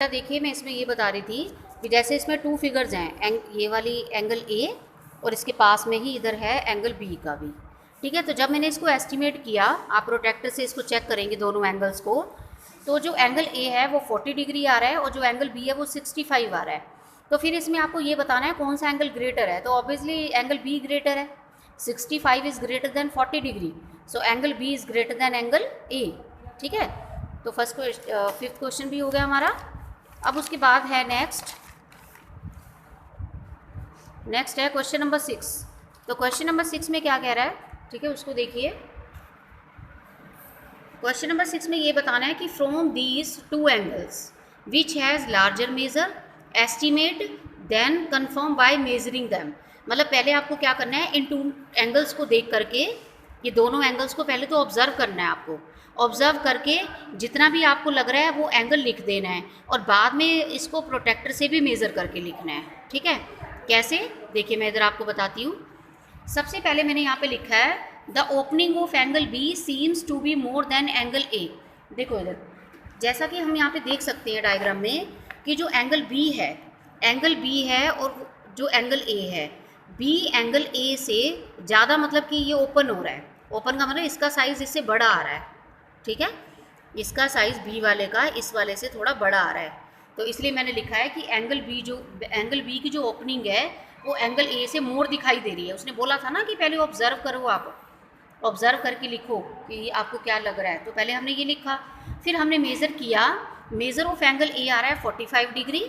देखिए मैं इसमें ये बता रही थी कि जैसे इसमें टू फिगर्स हैं, ये वाली एंगल ए और इसके पास में ही इधर है एंगल बी का भी। ठीक है, तो जब मैंने इसको एस्टिमेट किया, आप प्रोट्रैक्टर से इसको चेक करेंगे दोनों एंगल्स को, तो जो एंगल ए है वो 40 डिग्री आ रहा है और जो एंगल बी है वो 65 आ रहा है। तो फिर इसमें आपको ये बताना है कौन सा एंगल ग्रेटर है, तो ऑब्वियसली एंगल बी ग्रेटर है। 65 is greater than 40 degree, so angle B is greater than angle A. ठीक है, तो फिफ्थ क्वेश्चन भी हो गया हमारा। अब उसके बाद है नेक्स्ट है क्वेश्चन नंबर 6। तो क्वेश्चन नंबर 6 में क्या कह रहा है, ठीक है, उसको देखिए। क्वेश्चन नंबर 6 में ये बताना है कि from these two angles which has larger measure estimate then confirm by measuring them. मतलब पहले आपको क्या करना है, इन टू एंगल्स को देख करके, ये दोनों एंगल्स को पहले तो ऑब्जर्व करना है आपको। ऑब्जर्व करके जितना भी आपको लग रहा है वो एंगल लिख देना है और बाद में इसको प्रोटेक्टर से भी मेज़र करके लिखना है। ठीक है, कैसे, देखिए मैं इधर आपको बताती हूँ। सबसे पहले मैंने यहाँ पे लिखा है the opening of angle B seems to be more than angle A. देखो इधर, जैसा कि हम यहाँ पे देख सकते हैं डायग्राम में कि जो एंगल बी है और जो एंगल ए है, बी एंगल ए से ज़्यादा, मतलब कि ये ओपन हो रहा है। ओपन का मतलब इसका साइज़ इससे बड़ा आ रहा है। ठीक है, इसका साइज़ बी वाले का इस वाले से थोड़ा बड़ा आ रहा है, तो इसलिए मैंने लिखा है कि एंगल बी की जो ओपनिंग है वो एंगल ए से मोर दिखाई दे रही है। उसने बोला था ना कि पहले ऑब्जर्व करो, आप ऑब्जर्व करके लिखो कि आपको क्या लग रहा है। तो पहले हमने ये लिखा, फिर हमने मेज़र किया। मेज़र ऑफ एंगल ए आ रहा है 45 डिग्री।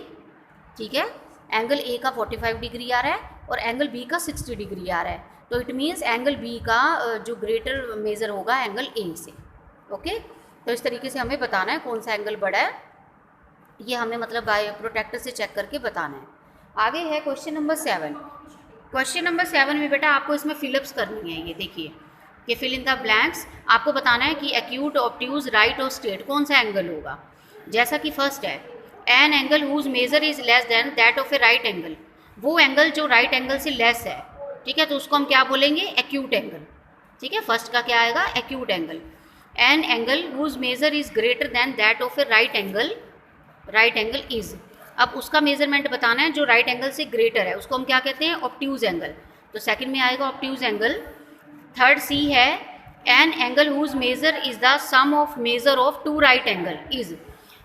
ठीक है, एंगल ए का 45 डिग्री आ रहा है और एंगल बी का 60 डिग्री आ रहा है। तो इट मीन्स एंगल बी का जो ग्रेटर मेज़र होगा एंगल ए से। ओके, तो इस तरीके से हमें बताना है कौन सा एंगल बड़ा है, ये हमें मतलब बाय प्रोटेक्टर से चेक करके बताना है। आगे है क्वेश्चन नंबर 7। क्वेश्चन नंबर 7 में बेटा आपको इसमें फिलअप्स करनी है। ये देखिए कि फिल इन द ब्लैंक्स, आपको बताना है कि एक्यूट, ऑब्ट्यूज, राइट और स्ट्रेट कौन सा एंगल होगा। जैसा कि फर्स्ट है an angle whose measure is less than that of a right angle, वो एंगल जो राइट एंगल से लेस है। ठीक है, तो उसको हम क्या बोलेंगे, एक्यूट एंगल। ठीक है, फर्स्ट का क्या आएगा, acute angle. An angle whose measure is greater than that of a right angle is, अब उसका मेजरमेंट बताना है जो राइट एंगल से ग्रेटर है, उसको हम क्या कहते हैं, ऑब्ट्यूज एंगल। तो सेकंड में आएगा ऑब्ट्यूज एंगल। थर्ड सी है an angle whose measure is the sum of measure of two right angle is.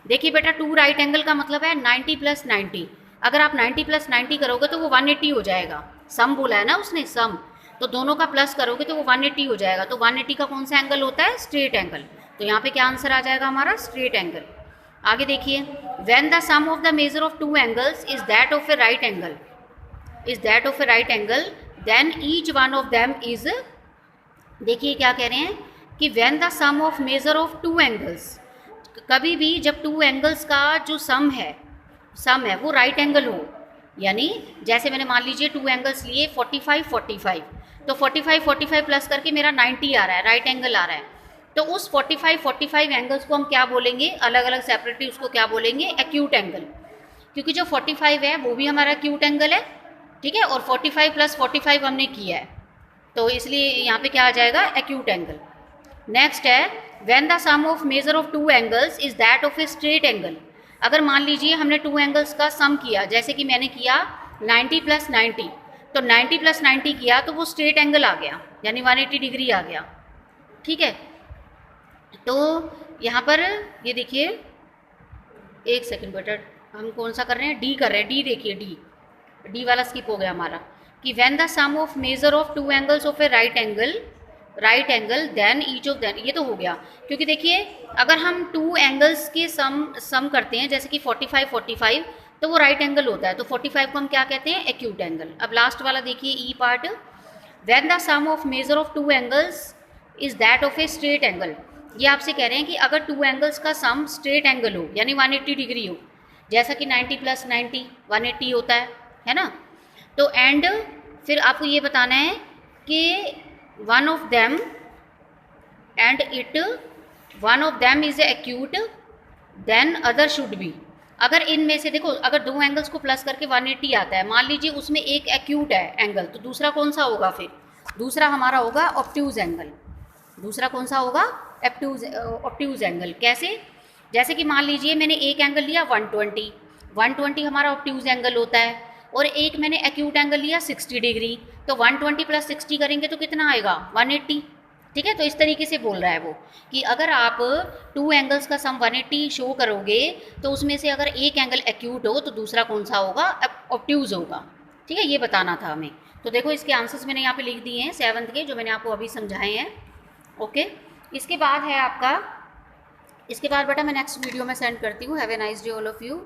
देखिए बेटा, टू राइट एंगल का मतलब है 90 + 90। अगर आप 90 + 90 करोगे तो वो 180 हो जाएगा। सम बोला है ना उसने, सम, तो दोनों का प्लस करोगे तो वो 180 हो जाएगा। तो 180 का कौन सा एंगल होता है, स्ट्रेट एंगल। तो यहाँ पे क्या आंसर आ जाएगा हमारा, स्ट्रेट एंगल। आगे देखिए, when the sum of the measure of two angles is that of a right angle then each one of them is. देखिए क्या कह रहे हैं कि when the sum of measure of two angles, कभी भी जब टू एंगल्स का जो सम है वो राइट एंगल हो, यानी जैसे मैंने मान लीजिए टू एंगल्स लिए 45 45, तो 45 45 प्लस करके मेरा 90 आ रहा है, राइट एंगल आ रहा है। तो उस 45 45 एंगल्स को हम क्या बोलेंगे, अलग अलग सेपरेटली उसको क्या बोलेंगे, एक्यूट एंगल। क्योंकि जो 45 है वो भी हमारा एक्यूट एंगल है। ठीक है, और 45 + 45 हमने किया है, तो इसलिए यहाँ पे क्या आ जाएगा, एक्यूट एंगल। नेक्स्ट है when the sum of measure of two angles is that of a straight angle. अगर मान लीजिए हमने टू एंगल्स का सम किया, जैसे कि मैंने किया 90 + 90, तो 90 + 90 किया तो वो स्ट्रेट एंगल आ गया, यानी 180 डिग्री आ गया। ठीक है, तो यहाँ पर ये देखिए, एक सेकंड बेटा, हम कौन सा कर रहे हैं, डी कर रहे हैं। डी देखिए, डी वाला स्किप हो गया हमारा, कि when the sum of measure of two angles of a right angle then each of then, ये तो हो गया। क्योंकि देखिए अगर हम टू एंगल्स के सम करते हैं, जैसे कि 45 45, तो वो राइट एंगल होता है, तो 45 को हम क्या कहते हैं, एक्यूट एंगल। अब लास्ट वाला देखिए, E part, when the sum of measure of two angles is that of a straight angle. ये आपसे कह रहे हैं कि अगर टू एंगल्स का सम स्ट्रेट एंगल हो, यानी 180 डिग्री हो, जैसा कि 90 + 90 180 होता है ना। तो एंड फिर आपको ये बताना है कि one of them is acute then other should be. अगर इनमें से देखो, अगर दो एंगल्स को प्लस करके 180 आता है, मान लीजिए उसमें एक एक्यूट है एंगल, तो दूसरा कौन सा होगा, फिर दूसरा हमारा होगा ऑब्ट्यूज एंगल। दूसरा कौन सा होगा, ऑब्ट्यूज एंगल। कैसे, जैसे कि मान लीजिए मैंने एक एंगल लिया 120, 120 हमारा ऑब्ट्यूज एंगल होता है, और एक मैंने एक्यूट एंगल लिया 60 डिग्री, तो 120 प्लस 60 करेंगे तो कितना आएगा 180। ठीक है, तो इस तरीके से बोल रहा है वो कि अगर आप टू एंगल्स का सम 180 शो करोगे तो उसमें से अगर एक एंगल एक्यूट हो तो दूसरा कौन सा होगा, ऑब्ट्यूज होगा। ठीक है, ये बताना था हमें। तो देखो इसके आंसर्स मैंने यहाँ पे लिख दिए हैं 7th के, जो मैंने आपको अभी समझाए हैं। ओके, इसके बाद है आपका, इसके बाद बेटा मैं नेक्स्ट वीडियो में सेंड करती हूँ। Have a nice day all of you.